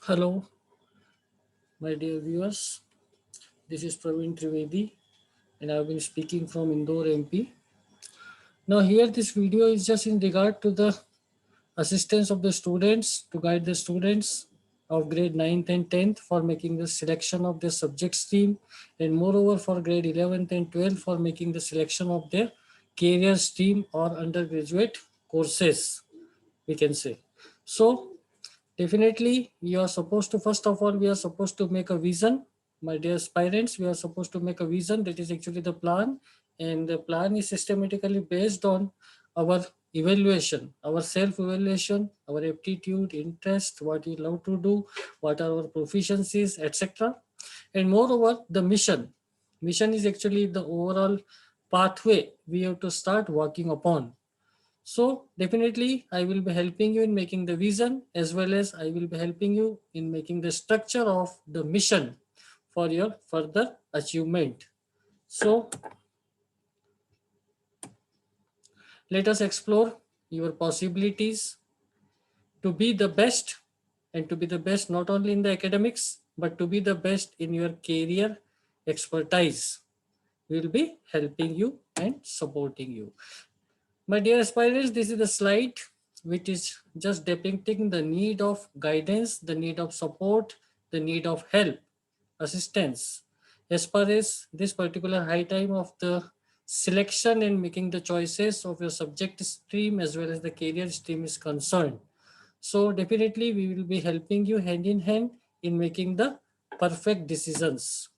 Hello, my dear viewers. This is Praveen Trivedi, and I've been speaking from Indore, MP. Now, here this video is just in regard to the assistance of the students to guide the students of grade 9th and 10th for making the selection of their subject stream, and moreover for grade 11th and 12th for making the selection of their career stream or undergraduate courses, we can say. So, definitely, you are supposed to, first of all, we are supposed to make a vision. My dear aspirants, we are supposed to make a vision. That is actually the plan. And the plan is systematically based on our evaluation, our self evaluation, our aptitude, interest, what you love to do, what are our proficiencies, etc. And moreover, the mission. Mission is actually the overall pathway we have to start working upon. So definitely I will be helping you in making the vision, as well as I will be helping you in making the structure of the mission for your further achievement. So let us explore your possibilities to be the best, and to be the best not only in the academics but to be the best in your career expertise. We will be helping you and supporting you. My dear aspirants, this is the slide which is just depicting the need of guidance, the need of support, the need of help, assistance. As far as this particular high time of the selection and making the choices of your subject stream as well as the career stream is concerned. So definitely we will be helping you hand in hand in making the perfect decisions.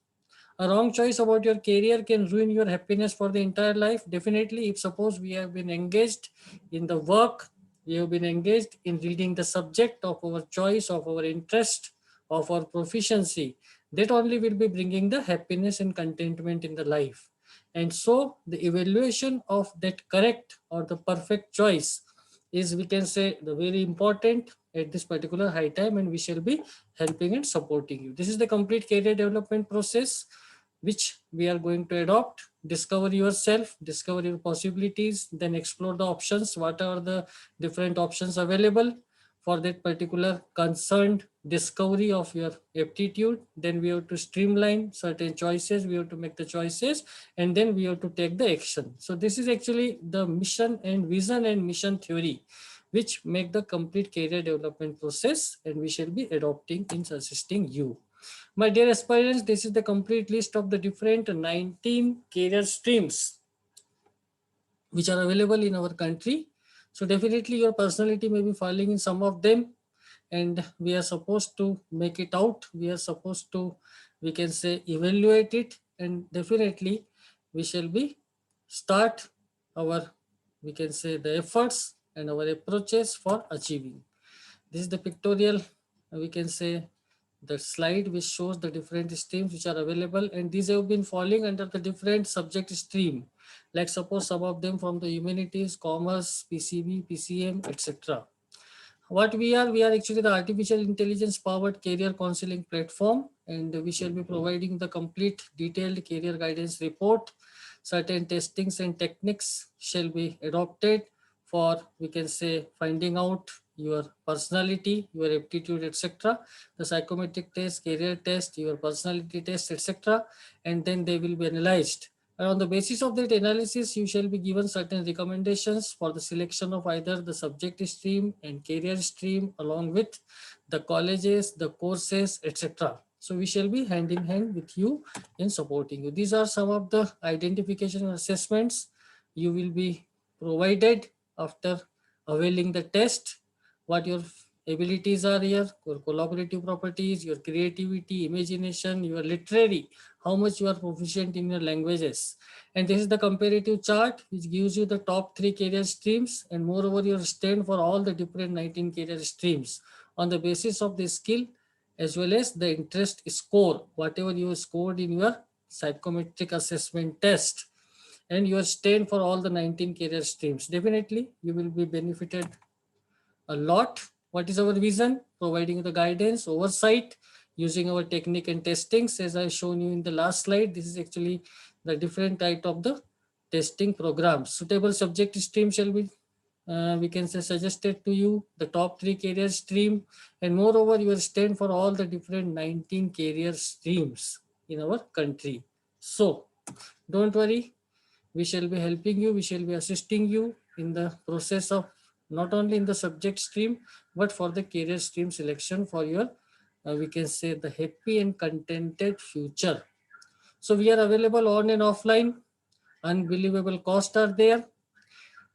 A wrong choice about your career can ruin your happiness for the entire life. Definitely, if suppose we have been engaged in the work, we have been engaged in reading the subject of our choice, of our interest, of our proficiency, that only will be bringing the happiness and contentment in the life. And so the evaluation of that correct or the perfect choice is, we can say, the very important at this particular high time, and we shall be helping and supporting you. This is the complete career development process which we are going to adopt. Discover yourself, discover your possibilities, then explore the options, what are the different options available for that particular concerned discovery of your aptitude. Then we have to streamline certain choices, we have to make the choices, and then we have to take the action. So this is actually the mission and vision and mission theory which make the complete career development process, and we shall be adopting in assisting you. My dear aspirants, this is the complete list of the different 19 career streams which are available in our country. So definitely your personality may be falling in some of them, and we are supposed to make it out. We are supposed to, we can say, evaluate it, and definitely we shall be start our, we can say, the efforts and our approaches for achieving. This is the pictorial, we can say, the slide which shows the different streams which are available, and these have been falling under the different subject stream. Like suppose some of them from the humanities, commerce, PCB, PCM, etc. What we are actually the artificial intelligence powered career counseling platform, and we shall be providing the complete detailed career guidance report. Certain testings and techniques shall be adopted for, we can say, finding out your personality, your aptitude, etc. The psychometric test, career test, your personality test, etc. And then they will be analyzed, and on the basis of that analysis, you shall be given certain recommendations for the selection of either the subject stream and career stream, along with the colleges, the courses, etc. So we shall be hand in hand with you in supporting you. These are some of the identification and assessments you will be provided after availing the test. What your abilities are here, your collaborative properties, your creativity, imagination, your literary, how much you are proficient in your languages. And this is the comparative chart which gives you the top 3 career streams, and moreover your stand for all the different 19 career streams on the basis of the skill as well as the interest score, whatever you scored in your psychometric assessment test, and your stand for all the 19 career streams. Definitely you will be benefited a lot. What is our vision? Providing the guidance, oversight, using our technique and testings. As I shown you in the last slide, this is actually the different type of the testing programs. Suitable subject stream shall be we can say suggested to you the top 3 career stream, and moreover you will stand for all the different 19 career streams in our country. So don't worry, we shall be helping you, we shall be assisting you in the process of not only in the subject stream but for the career stream selection for your we can say the happy and contented future. So we are available on and offline, unbelievable costs are there.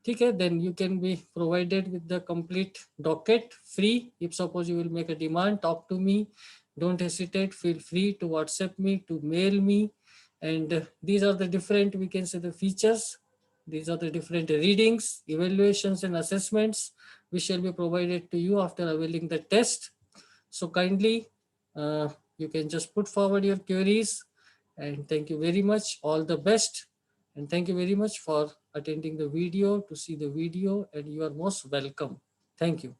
Okay, then you can be provided with the complete docket free. If suppose you will make a demand, talk to me, don't hesitate, feel free to WhatsApp me, to mail me. And these are the different, we can say, the features. These are the different readings, evaluations and assessments which shall be provided to you after availing the test. So kindly you can just put forward your queries, and thank you very much, all the best. And thank you very much for attending the video, to see the video, and you are most welcome. Thank you.